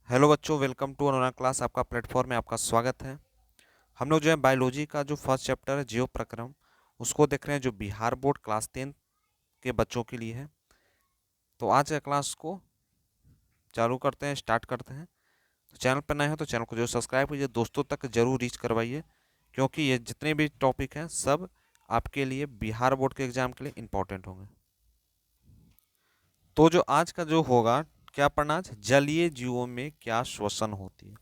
Hello बच्चों, welcome to अनोना class. आपका platform में आपका स्वागत है। हम लोग जो है बायोलॉजी का जो फर्स्ट चैप्टर है जीव प्रक्रम, उसको देख रहे हैं, जो बिहार बोर्ड क्लास 10 के बच्चों के लिए है। तो आज के क्लास को चालू करते हैं, स्टार्ट करते हैं। तो चैनल पर नए हो तो चैनल को जो सब्सक्राइब कीजिए, दोस्तों तक जरूर रीच करवाइए, क्योंकि ये जितने भी टॉपिक हैं सब आपके लिए बिहार बोर्ड के एग्जाम के लिए इम्पोर्टेंट होंगे। तो जो आज का जो होगा, क्या पढ़ना आज, जलीय जीवों में क्या श्वसन होती है।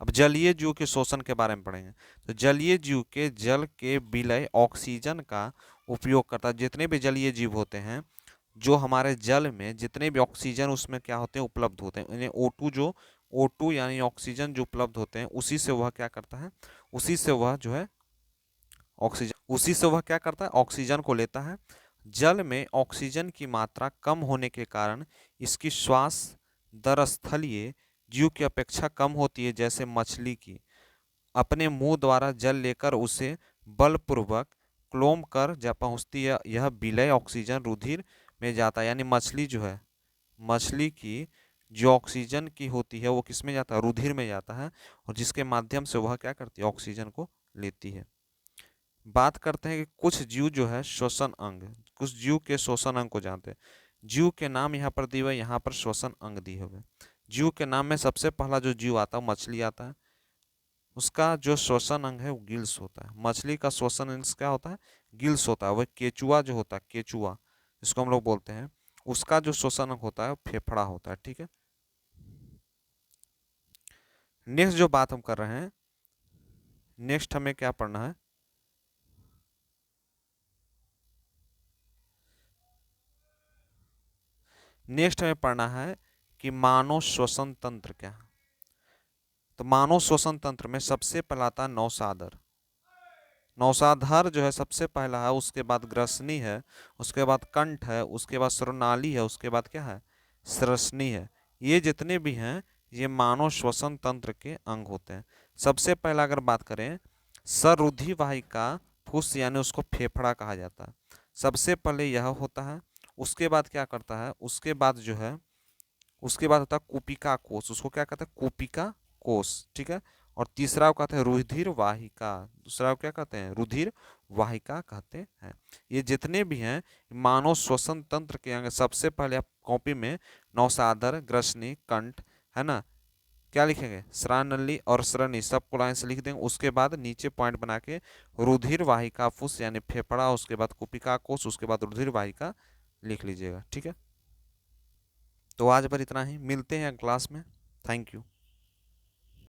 अब जलीय जीव के श्वसन के बारे में पढ़ेंगे। तो जलीय जीव के जल के विलय ऑक्सीजन का उपयोग करता है। जितने भी जलीय जीव होते हैं, जो हमारे जल में जितने भी ऑक्सीजन उसमें क्या होते हैं, उपलब्ध होते हैं, इन्हें O2 यानी ऑक्सीजन जो उपलब्ध होते हैं, उसी से वह क्या करता है, उसी से वह जो है उसी से वह क्या करता है, ऑक्सीजन को लेता है। जल में ऑक्सीजन की मात्रा कम होने के कारण इसकी श्वास दर स्थलीय जीव की अपेक्षा कम होती है, जैसे मछली की। अपने मुंह द्वारा जल लेकर उसे बलपूर्वक क्लोम कर जा पहुंचती है, यह विलय ऑक्सीजन रुधिर में जाता है। यानी मछली जो है, मछली की जो ऑक्सीजन की होती है वो किस में जाता है, रुधिर में जाता है, और जिसके माध्यम से वह क्या करती है, ऑक्सीजन को लेती है। बात करते हैं कि कुछ जीव जो है श्वसन अंग, कुछ जीव के श्वसन अंग को जानते हैं। जीव के नाम यहाँ पर दिए हुए, यहाँ पर श्वसन अंग दिए हुए। जीव के नाम में सबसे पहला जो जीव आता है मछली आता है। उसका जो श्वसन अंग है वो गिल्स होता है। मछली का श्वसन अंग क्या होता है, गिल्स होता है। वह केचुआ जो होता है, केचुआ जिसको हम लोग बोलते हैं, उसका जो श्वसन अंग होता है वो फेफड़ा होता है। ठीक है, नेक्स्ट जो बात हम कर रहे हैं, नेक्स्ट हमें क्या पढ़ना है, नेक्स्ट हमें पढ़ना है कि मानव श्वसन तंत्र क्या है। तो मानव श्वसन तंत्र में सबसे पहला आता है नौसादर। नौसाधर जो है सबसे पहला है, उसके बाद ग्रसनी है, उसके बाद कंठ है, उसके बाद स्रनाली है, उसके बाद क्या है, सरसनी है। ये जितने भी हैं ये मानव श्वसन तंत्र के अंग होते हैं। सबसे पहला अगर बात करें, सरुधि वाहिका फुस यानी उसको फेफड़ा कहा जाता है। सबसे पहले यह होता है। उसके बाद क्या करता है, उसके बाद जो है, उसके बाद होता है कूपिका कोष, उसको क्या कहते हैं, कूपिका कोष। ठीक है, और तीसरा को कहते हैं रुधिर वाहिका, दूसरा को क्या कहते हैं, रुधिर वाहिका कहते हैं। ये जितने भी हैं मानव श्वसन तंत्र के अंग। सबसे पहले आप कॉपी में नौसादर, ग्रसनी, कंठ, है ना, क्या लिखेंगे, श्रानली और श्रनी, सबको लाइन से लिख देंगे। उसके बाद नीचे पॉइंट बना के रुधिर वाहिका फुस यानी फेफड़ा, उसके बाद कुपिका कोष, उसके बाद रुधिर वाहिका लिख लीजिएगा। ठीक है, तो आज पर इतना ही, मिलते हैं क्लास में। Thank you.